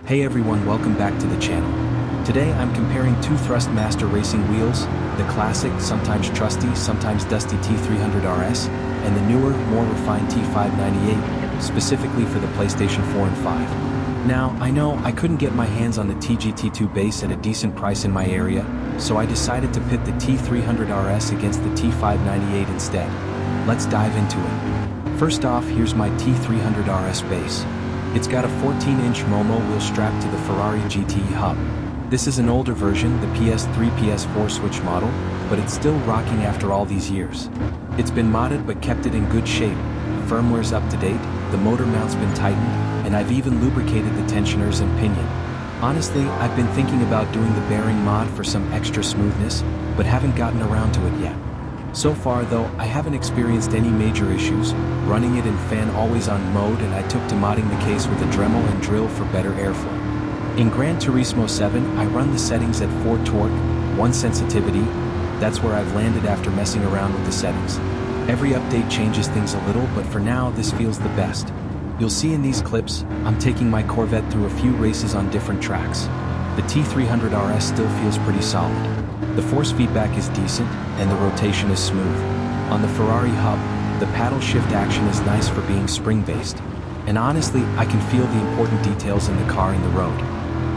Hey everyone, welcome back to the channel. Today I'm comparing two Thrustmaster racing wheels, the classic, sometimes trusty, sometimes dusty T300 RS, and the newer, more refined T-598, specifically for the PlayStation 4 and 5. Now, I know I couldn't get my hands on the TGT2 base at a decent price in my area, so I decided to pit the T300 RS against the T-598 instead. Let's dive into it. First off, here's my T300 RS base. It's got a 14-inch Momo wheel strapped to the Ferrari GTE hub. This is an older version, the PS3 PS4 switch model, but it's still rocking after all these years. It's been modded but kept it in good shape. Firmware's up to date, the motor mount's been tightened, and I've even lubricated the tensioners and pinion. Honestly, I've been thinking about doing the bearing mod for some extra smoothness, but haven't gotten around to it yet. So far though, I haven't experienced any major issues, running it in fan always on mode, and I took to modding the case with a Dremel and drill for better airflow. In Gran Turismo 7, I run the settings at 4 torque, 1 sensitivity. That's where I've landed after messing around with the settings. Every update changes things a little, but for now this feels the best. You'll see in these clips, I'm taking my Corvette through a few races on different tracks. The T300 RS still feels pretty solid. The force feedback is decent, and the rotation is smooth. On the Ferrari hub, the paddle shift action is nice for being spring-based. And honestly, I can feel the important details in the car and the road.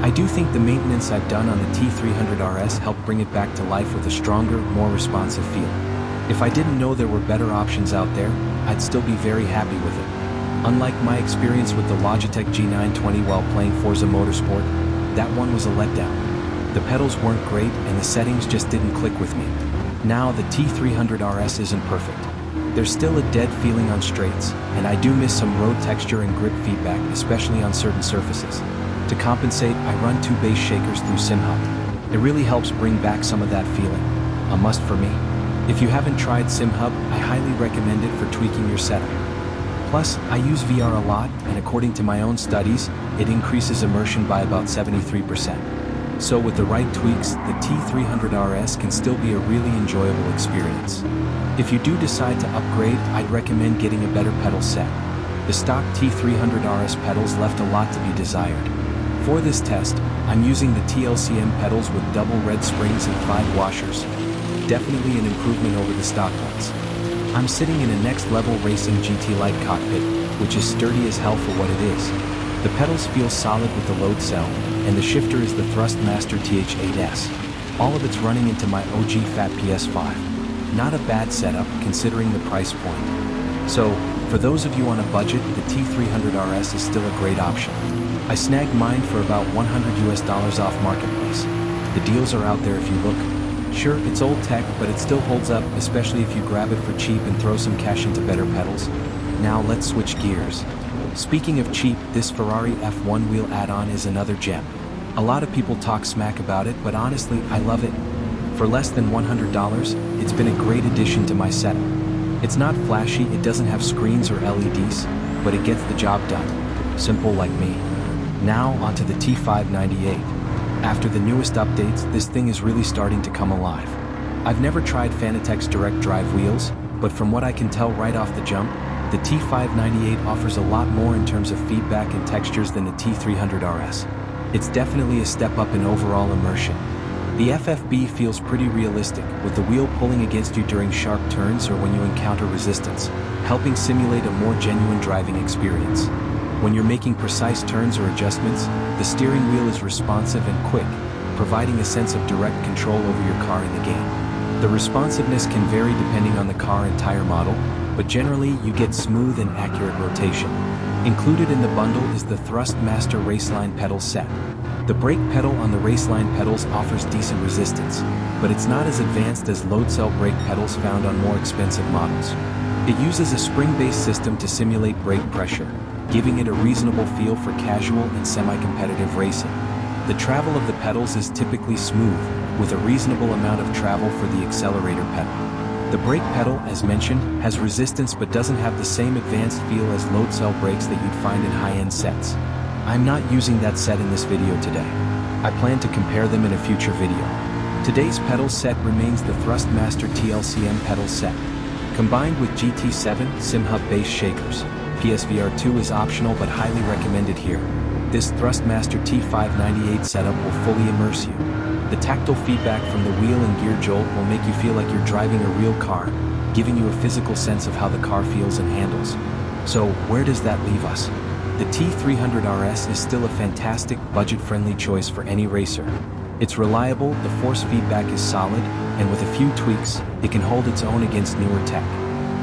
I do think the maintenance I've done on the T300 RS helped bring it back to life with a stronger, more responsive feel. If I didn't know there were better options out there, I'd still be very happy with it. Unlike my experience with the Logitech G920 while playing Forza Motorsport, that one was a letdown. The pedals weren't great and the settings just didn't click with me. Now the T300 RS isn't perfect. There's still a dead feeling on straights, and I do miss some road texture and grip feedback, especially on certain surfaces. To compensate, I run 2 base shakers through SimHub. It really helps bring back some of that feeling. A must for me. If you haven't tried SimHub, I highly recommend it for tweaking your setup. Plus, I use VR a lot, and according to my own studies, it increases immersion by about 73%. So with the right tweaks, the T300 RS can still be a really enjoyable experience. If you do decide to upgrade, I'd recommend getting a better pedal set. The stock T300 RS pedals left a lot to be desired. For this test, I'm using the TLCM pedals with double red springs and 5 washers. Definitely an improvement over the stock ones. I'm sitting in a next-level racing GT Light cockpit, which is sturdy as hell for what it is. The pedals feel solid with the load cell, and the shifter is the Thrustmaster T-300RS. All of it's running into my OG Fat PS5. Not a bad setup considering the price point. So, for those of you on a budget, the T300 RS is still a great option. I snagged mine for about $100 off Marketplace. The deals are out there if you look. Sure, it's old tech, but it still holds up, especially if you grab it for cheap and throw some cash into better pedals. Now let's switch gears. Speaking of cheap, this Ferrari F1 wheel add-on is another gem. A lot of people talk smack about it, but honestly, I love it. For less than $100, it's been a great addition to my setup. It's not flashy, it doesn't have screens or LEDs, but it gets the job done. Simple like me. Now onto the T598. After the newest updates, this thing is really starting to come alive. I've never tried Fanatec's direct drive wheels, but from what I can tell right off the jump, the T598 offers a lot more in terms of feedback and textures than the T300 RS. It's definitely a step up in overall immersion. The FFB feels pretty realistic, with the wheel pulling against you during sharp turns or when you encounter resistance, helping simulate a more genuine driving experience. When you're making precise turns or adjustments, the steering wheel is responsive and quick, providing a sense of direct control over your car in the game. The responsiveness can vary depending on the car and tire model, but generally you get smooth and accurate rotation. Included in the bundle is the Thrustmaster Raceline pedal set. The brake pedal on the Raceline pedals offers decent resistance, but it's not as advanced as load cell brake pedals found on more expensive models. It uses a spring-based system to simulate brake pressure, giving it a reasonable feel for casual and semi-competitive racing. The travel of the pedals is typically smooth, with a reasonable amount of travel for the accelerator pedal. The brake pedal, as mentioned, has resistance but doesn't have the same advanced feel as load cell brakes that you'd find in high-end sets. I'm not using that set in this video today. I plan to compare them in a future video. Today's pedal set remains the Thrustmaster TLCM pedal set. Combined with GT7 SimHub base shakers, PSVR 2 is optional but highly recommended here. This Thrustmaster T-598 setup will fully immerse you. The tactile feedback from the wheel and gear jolt will make you feel like you're driving a real car, giving you a physical sense of how the car feels and handles. So, where does that leave us? The T300 RS is still a fantastic, budget-friendly choice for any racer. It's reliable, the force feedback is solid, and with a few tweaks, it can hold its own against newer tech.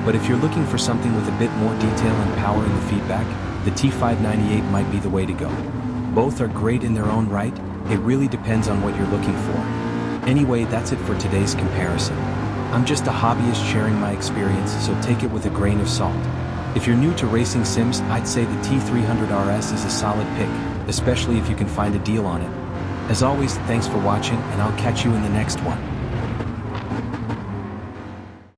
But if you're looking for something with a bit more detail and power in the feedback, the T598 might be the way to go. Both are great in their own right, it really depends on what you're looking for. Anyway, that's it for today's comparison. I'm just a hobbyist sharing my experience, so take it with a grain of salt. If you're new to racing sims, I'd say the T300 RS is a solid pick, especially if you can find a deal on it. As always, thanks for watching, and I'll catch you in the next one.